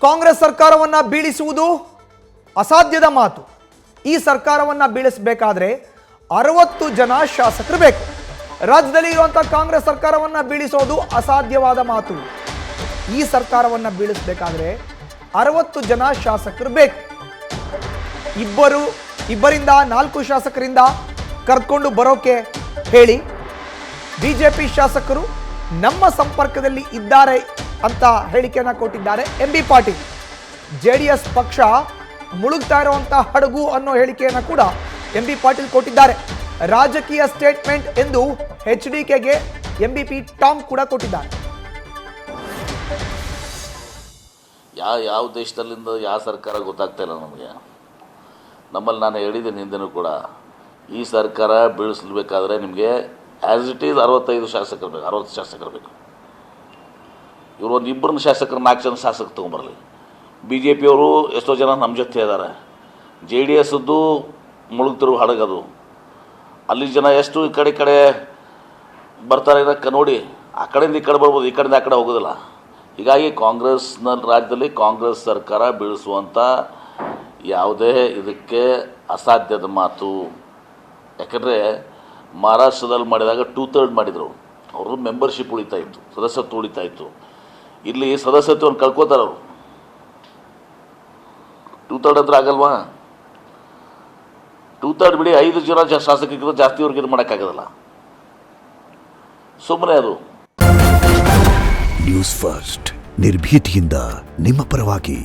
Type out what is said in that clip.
ಕಾಂಗ್ರೆಸ್ ಸರ್ಕಾರವನ್ನು ಬೀಳಿಸುವುದು ಅಸಾಧ್ಯದ ಮಾತು. ಈ ಸರ್ಕಾರವನ್ನು ಬೀಳಿಸಬೇಕಾದ್ರೆ 60 ಜನ ಶಾಸಕರು ಬೇಕು. ರಾಜ್ಯದಲ್ಲಿ ಇರುವಂತಹ ಕಾಂಗ್ರೆಸ್ ಸರ್ಕಾರವನ್ನು ಬೀಳಿಸೋದು ಅಸಾಧ್ಯವಾದ ಮಾತು. ಈ ಸರ್ಕಾರವನ್ನು ಬೀಳಿಸಬೇಕಾದ್ರೆ 60 ಜನ ಶಾಸಕರು ಬೇಕು. ಇಬ್ಬರಿಂದ 4 ಶಾಸಕರಿಂದ ಕರೆದುಕೊಂಡು ಬರೋಕೆ ಹೇಳಿ. ಬಿಜೆಪಿ ಶಾಸಕರು ನಮ್ಮ ಸಂಪರ್ಕದಲ್ಲಿ ಇದ್ದಾರೆ ಅಂತ ಹೇಳಿಕೆಯನ್ನು ಕೊಟ್ಟಿದ್ದಾರೆ ಎಂ ಬಿ ಪಾಟೀಲ್. ಜೆಡಿಎಸ್ ಪಕ್ಷ ಮುಳುಗ್ತಾ ಇರುವಂತಹ ಹಡಗು ಅನ್ನೋ ಹೇಳಿಕೆಯನ್ನು ಕೂಡ ಎಂ ಬಿ ಪಾಟೀಲ್ ಕೊಟ್ಟಿದ್ದಾರೆ. ರಾಜಕೀಯ ಸ್ಟೇಟ್ಮೆಂಟ್ ಎಂದು HDKಗೆ MBP ಟಾಂಗ್ ಕೂಡ ಕೊಟ್ಟಿದ್ದಾರೆ. ಯಾವ ದೇಶದಲ್ಲಿಂದ ಯಾವ ಸರ್ಕಾರ ಗೊತ್ತಾಗ್ತಾ ಇಲ್ಲ ನಮಗೆ. ನಮ್ಮಲ್ಲಿ ನಾನು ಹೇಳಿದ್ದೀನಿ ಹಿಂದೆನೂ ಕೂಡ, ಈ ಸರ್ಕಾರ ಬೀಳಿಸಬೇಕಾದ್ರೆ ನಿಮಗೆ ಆ್ಯಸ್ ಇಟ್ ಈಸ್ 65 ಶಾಸಕರು ಬೇಕು, 60 ಶಾಸಕರು ಬೇಕು. ಇವರು ಒಂದು 2 ಶಾಸಕರು 4 ಜನ ಶಾಸಕರು ತೊಗೊಂಬರಲಿ. BJP ಅವರು ಎಷ್ಟೋ ಜನ ನಮ್ಮ ಜೊತೆ ಇದ್ದಾರೆ. JDS ಮುಳುಗ್ತಿರೋ ಹಡಗದು. ಅಲ್ಲಿ ಜನ ಎಷ್ಟು ಈ ಕಡೆ ಬರ್ತಾರೆ ನೋಡಿ. ಆ ಕಡೆಯಿಂದ ಈ ಕಡೆ ಬರ್ಬೋದು, ಈ ಕಡೆಯಿಂದ ಆ ಕಡೆ ಹೋಗೋದಿಲ್ಲ. ಹೀಗಾಗಿ ಕಾಂಗ್ರೆಸ್ನ ರಾಜ್ಯದಲ್ಲಿ ಕಾಂಗ್ರೆಸ್ ಸರ್ಕಾರ ಬೀಳಿಸುವಂಥ ಯಾವುದೇ ಇದಕ್ಕೆ ಅಸಾಧ್ಯದ ಮಾತು. ಯಾಕಂದರೆ ಮಹಾರಾಷ್ಟ್ರದಲ್ಲಿ ಮಾಡಿದಾಗ 2/3 ಮಾಡಿದರು, ಅವರು ಮೆಂಬರ್ಶಿಪ್ ಉಳಿತಾ ಇತ್ತು, ಸದಸ್ಯತ್ವ ಉಳಿತಾ ಇತ್ತು. ಇಲ್ಲಿ ಸದಸ್ಯತ್ವವನ್ನು ಕಳ್ಕೋತಾರೆ ಅವರು. 2/3 ಹತ್ರ ಆಗಲ್ವಾ? 2/3 ಬಿಡಿ, 5 ಜನ ಶಾಸಕರಿಗಿಂತ ಜಾಸ್ತಿ ಅವ್ರಿಗೆ ಇದು ಮಾಡೋಕ್ಕಾಗೋದಿಲ್ಲ. ಸುಮ್ಮನೆ ಅದು. ನ್ಯೂಸ್ ಫಸ್ಟ್ ನಿರ್ಭೀತಿಯಿಂದ ನಿಮ್ಮ ಪರವಾಗಿ.